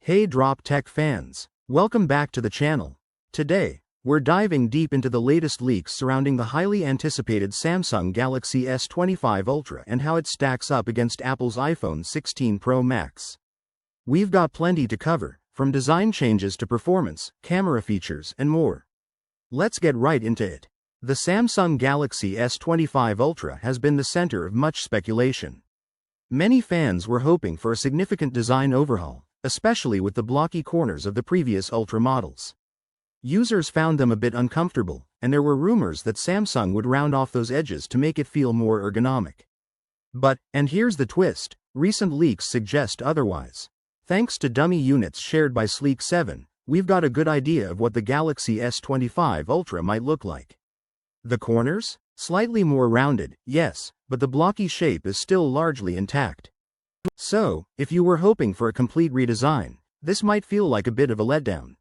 Hey Drop Tech fans, welcome back to the channel. Today, we're diving deep into the latest leaks surrounding the highly anticipated Samsung Galaxy S25 Ultra and how it stacks up against Apple's iPhone 16 Pro Max. We've got plenty to cover, from design changes to performance, camera features, and more. Let's get right into it. The Samsung Galaxy S25 Ultra has been the center of much speculation. Many fans were hoping for a significant design overhaul, especially with the blocky corners of the previous Ultra models. Users found them a bit uncomfortable, and there were rumors that Samsung would round off those edges to make it feel more ergonomic. But, and here's the twist, recent leaks suggest otherwise. Thanks to dummy units shared by Sleek7, we've got a good idea of what the Galaxy S25 Ultra might look like. The corners? Slightly more rounded, yes, but the blocky shape is still largely intact. So, if you were hoping for a complete redesign, this might feel like a bit of a letdown.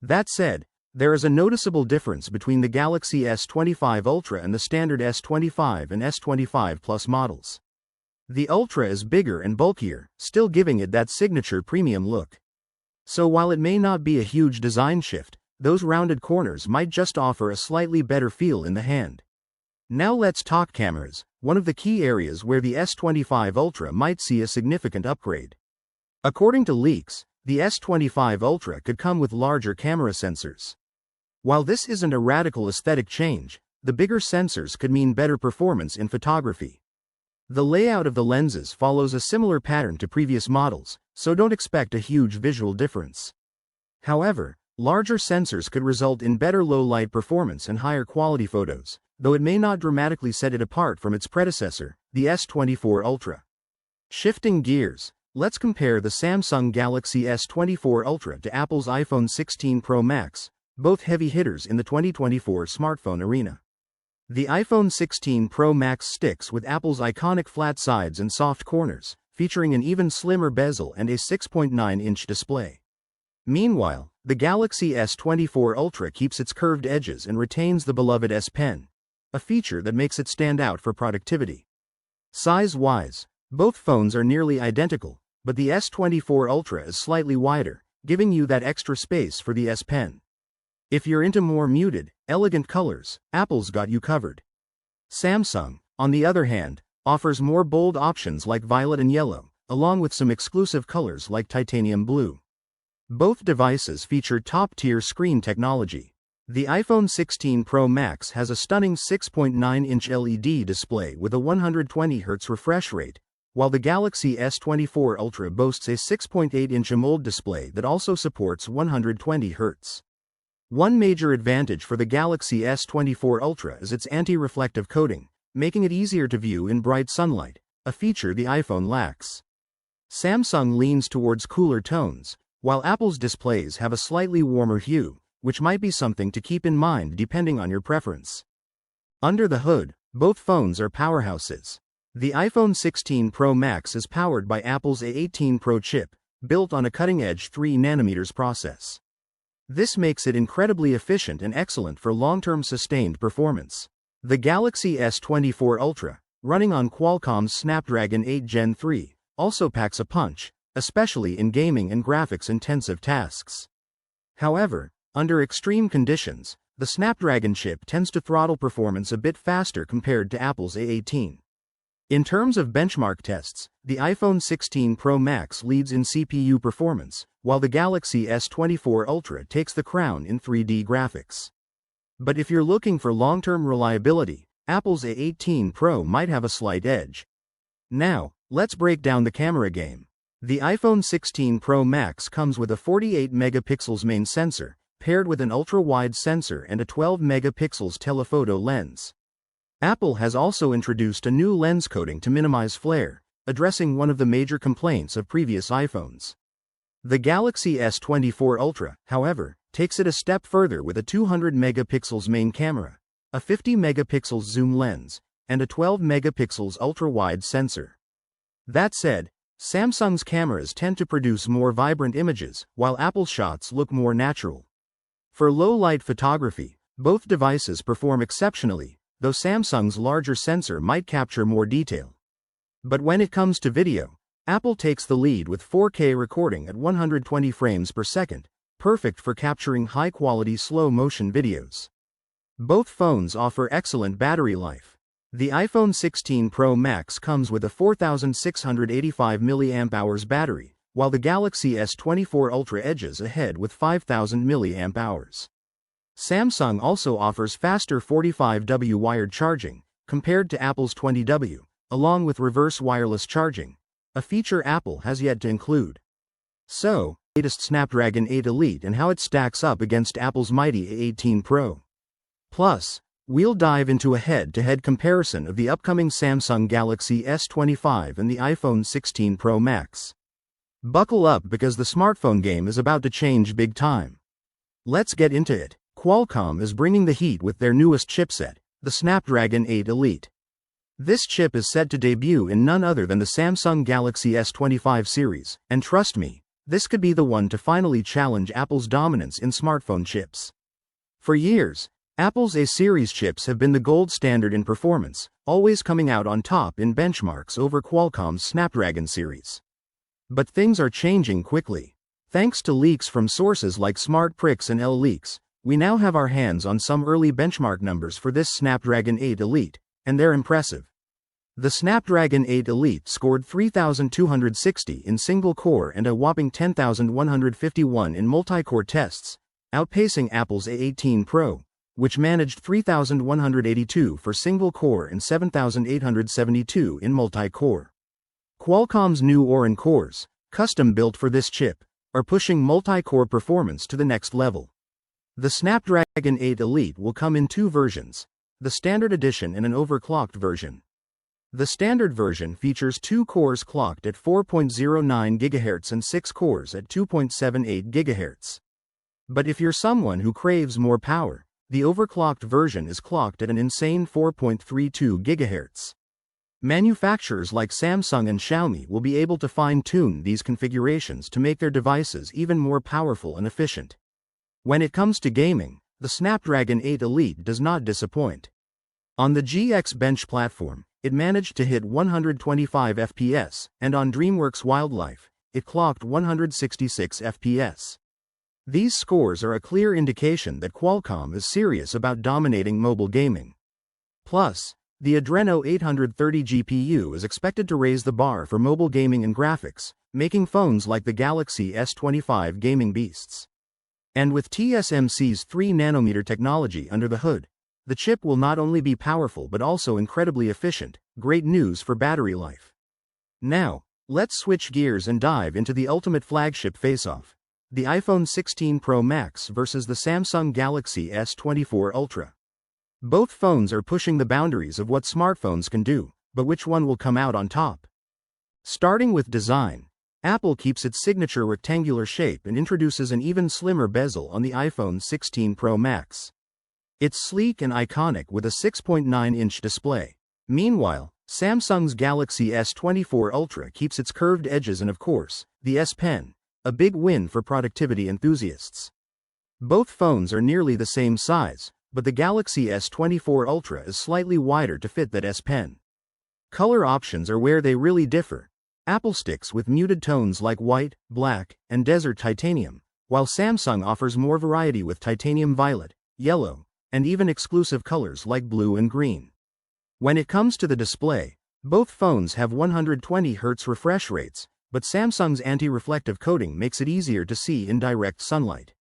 That said, there is a noticeable difference between the Galaxy S25 Ultra and the standard S25 and S25 Plus models. The Ultra is bigger and bulkier, still giving it that signature premium look. So while it may not be a huge design shift, those rounded corners might just offer a slightly better feel in the hand. Now let's talk cameras, one of the key areas where the S25 Ultra might see a significant upgrade. According to leaks, the S25 Ultra could come with larger camera sensors. While this isn't a radical aesthetic change, the bigger sensors could mean better performance in photography. The layout of the lenses follows a similar pattern to previous models, so don't expect a huge visual difference. However, larger sensors could result in better low-light performance and higher quality photos, though it may not dramatically set it apart from its predecessor, the S24 Ultra. Shifting gears, let's compare the Samsung Galaxy S24 Ultra to Apple's iPhone 16 Pro Max, both heavy hitters in the 2024 smartphone arena. The iPhone 16 Pro Max sticks with Apple's iconic flat sides and soft corners, featuring an even slimmer bezel and a 6.9-inch display. Meanwhile, the Galaxy S24 Ultra keeps its curved edges and retains the beloved S Pen, a feature that makes it stand out for productivity. Size-wise, both phones are nearly identical, but the S24 Ultra is slightly wider, giving you that extra space for the S Pen. If you're into more muted, elegant colors, Apple's got you covered. Samsung, on the other hand, offers more bold options like violet and yellow, along with some exclusive colors like titanium blue. Both devices feature top-tier screen technology. The iPhone 16 Pro Max has a stunning 6.9-inch LED display with a 120Hz refresh rate, while the Galaxy S24 Ultra boasts a 6.8-inch AMOLED display that also supports 120Hz. One major advantage for the Galaxy S24 Ultra is its anti-reflective coating, making it easier to view in bright sunlight, a feature the iPhone lacks. Samsung leans towards cooler tones, while Apple's displays have a slightly warmer hue, which might be something to keep in mind depending on your preference. Under the hood, both phones are powerhouses. The iPhone 16 Pro Max is powered by Apple's A18 Pro chip, built on a cutting-edge 3nm process. This makes it incredibly efficient and excellent for long-term sustained performance. The Galaxy S24 Ultra, running on Qualcomm's Snapdragon 8 Gen 3, also packs a punch, especially in gaming and graphics-intensive tasks. However, under extreme conditions, the Snapdragon chip tends to throttle performance a bit faster compared to Apple's A18. In terms of benchmark tests, the iPhone 16 Pro Max leads in CPU performance, while the Galaxy S24 Ultra takes the crown in 3D graphics. But if you're looking for long-term reliability, Apple's A18 Pro might have a slight edge. Now, let's break down the camera game. The iPhone 16 Pro Max comes with a 48-megapixels main sensor, paired with an ultra-wide sensor and a 12-megapixels telephoto lens. Apple has also introduced a new lens coating to minimize flare, addressing one of the major complaints of previous iPhones. The Galaxy S24 Ultra, however, takes it a step further with a 200-megapixels main camera, a 50-megapixels zoom lens, and a 12-megapixels ultra-wide sensor. That said, Samsung's cameras tend to produce more vibrant images, while Apple's shots look more natural. For low-light photography, both devices perform exceptionally, though Samsung's larger sensor might capture more detail. But when it comes to video, Apple takes the lead with 4K recording at 120 frames per second, perfect for capturing high-quality slow-motion videos. Both phones offer excellent battery life. The iPhone 16 Pro Max comes with a 4,685 mAh battery, while the Galaxy S24 Ultra edges ahead with 5,000 mAh. Samsung also offers faster 45W wired charging, compared to Apple's 20W, along with reverse wireless charging, a feature Apple has yet to include. So, latest Snapdragon 8 Elite and how it stacks up against Apple's mighty A18 Pro. Plus, we'll dive into a head-to-head comparison of the upcoming Samsung Galaxy S25 and the iPhone 16 Pro Max. Buckle up because the smartphone game is about to change big time. Let's get into it. Qualcomm is bringing the heat with their newest chipset, the Snapdragon 8 Elite. This chip is set to debut in none other than the Samsung Galaxy S25 series, and trust me, this could be the one to finally challenge Apple's dominance in smartphone chips. For years, Apple's A-series chips have been the gold standard in performance, always coming out on top in benchmarks over Qualcomm's Snapdragon series. But things are changing quickly. Thanks to leaks from sources like SmartPrix and L-Leaks, we now have our hands on some early benchmark numbers for this Snapdragon 8 Elite, and they're impressive. The Snapdragon 8 Elite scored 3,260 in single-core and a whopping 10,151 in multi-core tests, outpacing Apple's A18 Pro, which managed 3,182 for single-core and 7,872 in multi-core. Qualcomm's new Orin cores, custom-built for this chip, are pushing multi-core performance to the next level. The Snapdragon 8 Elite will come in two versions, the Standard Edition and an overclocked version. The Standard version features 2 cores clocked at 4.09 GHz and 6 cores at 2.78 GHz. But if you're someone who craves more power, the overclocked version is clocked at an insane 4.32 GHz. Manufacturers like Samsung and Xiaomi will be able to fine-tune these configurations to make their devices even more powerful and efficient. When it comes to gaming, the Snapdragon 8 Elite does not disappoint. On the GX Bench platform, it managed to hit 125 FPS, and on DreamWorks Wildlife, it clocked 166 FPS. These scores are a clear indication that Qualcomm is serious about dominating mobile gaming. Plus, the Adreno 830 GPU is expected to raise the bar for mobile gaming and graphics, making phones like the Galaxy S25 gaming beasts. And with TSMC's 3nm technology under the hood, the chip will not only be powerful but also incredibly efficient, great news for battery life. Now, let's switch gears and dive into the ultimate flagship face-off, the iPhone 16 Pro Max versus the Samsung Galaxy S24 Ultra. Both phones are pushing the boundaries of what smartphones can do, but which one will come out on top? Starting with design, Apple keeps its signature rectangular shape and introduces an even slimmer bezel on the iPhone 16 Pro Max. It's sleek and iconic with a 6.9-inch display. Meanwhile, Samsung's Galaxy S24 Ultra keeps its curved edges and of course, the S Pen, a big win for productivity enthusiasts. Both phones are nearly the same size, but the Galaxy S24 Ultra is slightly wider to fit that S Pen. Color options are where they really differ. Apple sticks with muted tones like white, black, and desert titanium, while Samsung offers more variety with titanium violet, yellow, and even exclusive colors like blue and green. When it comes to the display, both phones have 120 Hz refresh rates, but Samsung's anti-reflective coating makes it easier to see in direct sunlight.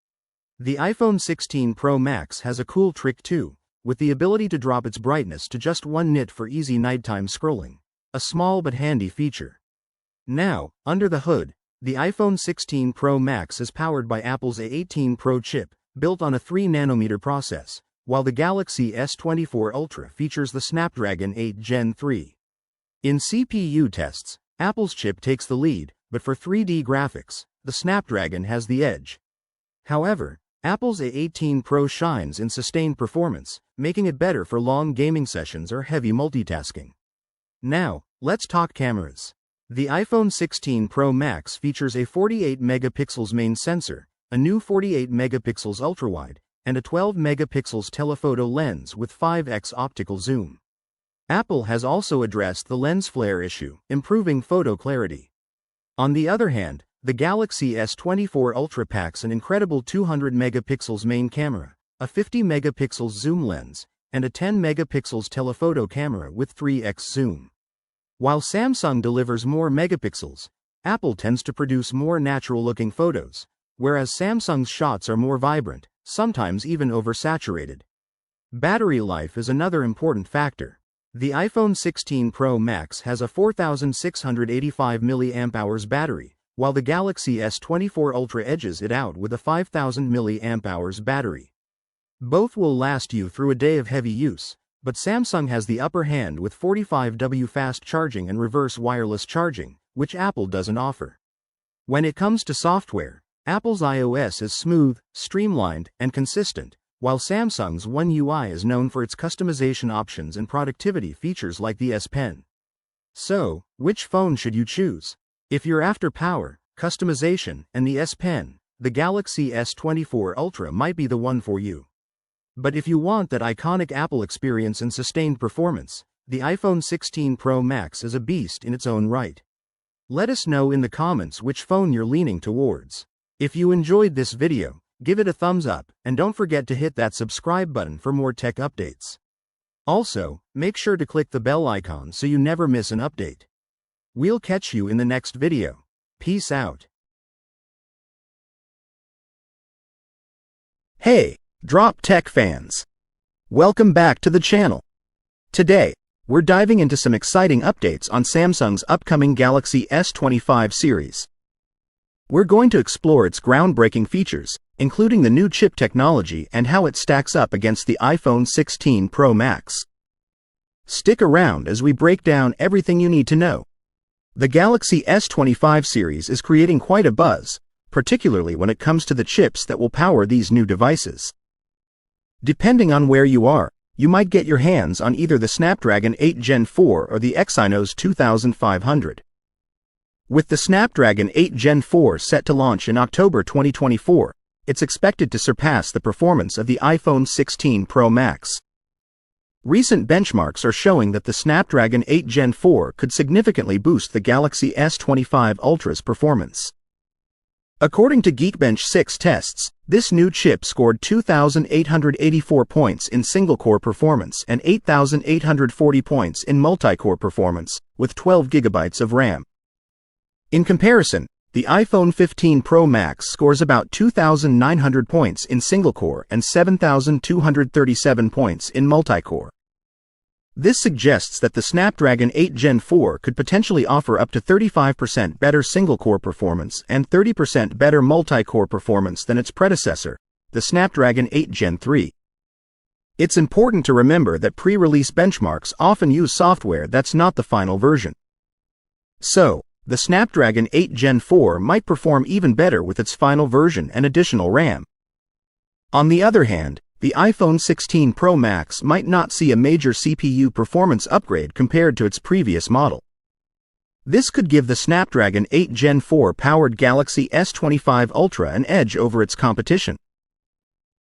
The iPhone 16 Pro Max has a cool trick too, with the ability to drop its brightness to just 1 nit for easy nighttime scrolling, a small but handy feature. Now, under the hood, the iPhone 16 Pro Max is powered by Apple's A18 Pro chip, built on a 3nm process, while the Galaxy S24 Ultra features the Snapdragon 8 Gen 3. In CPU tests, Apple's chip takes the lead, but for 3D graphics, the Snapdragon has the edge. However, Apple's A18 Pro shines in sustained performance, making it better for long gaming sessions or heavy multitasking. Now, let's talk cameras. The iPhone 16 Pro Max features a 48-megapixels main sensor, a new 48-megapixels ultrawide, and a 12-megapixels telephoto lens with 5x optical zoom. Apple has also addressed the lens flare issue, improving photo clarity. On the other hand, the Galaxy S24 Ultra packs an incredible 200 megapixels main camera, a 50 megapixels zoom lens, and a 10 megapixels telephoto camera with 3x zoom. While Samsung delivers more megapixels, Apple tends to produce more natural-looking photos, whereas Samsung's shots are more vibrant, sometimes even oversaturated. Battery life is another important factor. The iPhone 16 Pro Max has a 4,685 mAh battery, while the Galaxy S24 Ultra edges it out with a 5,000 mAh battery. Both will last you through a day of heavy use, but Samsung has the upper hand with 45W fast charging and reverse wireless charging, which Apple doesn't offer. When it comes to software, Apple's iOS is smooth, streamlined, and consistent, while Samsung's One UI is known for its customization options and productivity features like the S Pen. So, which phone should you choose? If you're after power, customization, and the S Pen, the Galaxy S24 Ultra might be the one for you. But if you want that iconic Apple experience and sustained performance, the iPhone 16 Pro Max is a beast in its own right. Let us know in the comments which phone you're leaning towards. If you enjoyed this video, give it a thumbs up, and don't forget to hit that subscribe button for more tech updates. Also, make sure to click the bell icon so you never miss an update. We'll catch you in the next video. Peace out. Hey, Drop Tech fans! Welcome back to the channel. Today, we're diving into some exciting updates on Samsung's upcoming Galaxy S25 series. We're going to explore its groundbreaking features, including the new chip technology and how it stacks up against the iPhone 16 Pro Max. Stick around as we break down everything you need to know. The Galaxy S25 series is creating quite a buzz, particularly when it comes to the chips that will power these new devices. Depending on where you are, you might get your hands on either the Snapdragon 8 Gen 4 or the Exynos 2500. With the Snapdragon 8 Gen 4 set to launch in October 2024, it's expected to surpass the performance of the iPhone 16 Pro Max. Recent benchmarks are showing that the Snapdragon 8 Gen 4 could significantly boost the Galaxy S25 Ultra's performance. According to Geekbench 6 tests, this new chip scored 2,884 points in single-core performance and 8,840 points in multi-core performance, with 12 GB of RAM. In comparison, the iPhone 15 Pro Max scores about 2,900 points in single-core and 7,237 points in multi-core. This suggests that the Snapdragon 8 Gen 4 could potentially offer up to 35% better single-core performance and 30% better multi-core performance than its predecessor, the Snapdragon 8 Gen 3. It's important to remember that pre-release benchmarks often use software that's not the final version. So, the Snapdragon 8 Gen 4 might perform even better with its final version and additional RAM. On the other hand, the iPhone 16 Pro Max might not see a major CPU performance upgrade compared to its previous model. This could give the Snapdragon 8 Gen 4 powered Galaxy S25 Ultra an edge over its competition.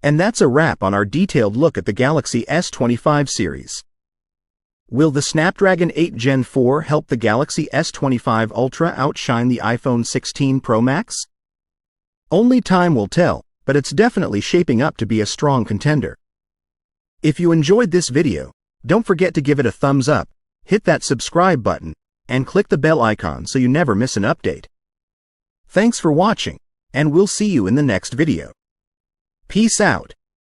And that's a wrap on our detailed look at the Galaxy S25 series. Will the Snapdragon 8 Gen 4 help the Galaxy S25 Ultra outshine the iPhone 16 Pro Max? Only time will tell, but it's definitely shaping up to be a strong contender. If you enjoyed this video, don't forget to give it a thumbs up, hit that subscribe button, and click the bell icon so you never miss an update. Thanks for watching, and we'll see you in the next video. Peace out.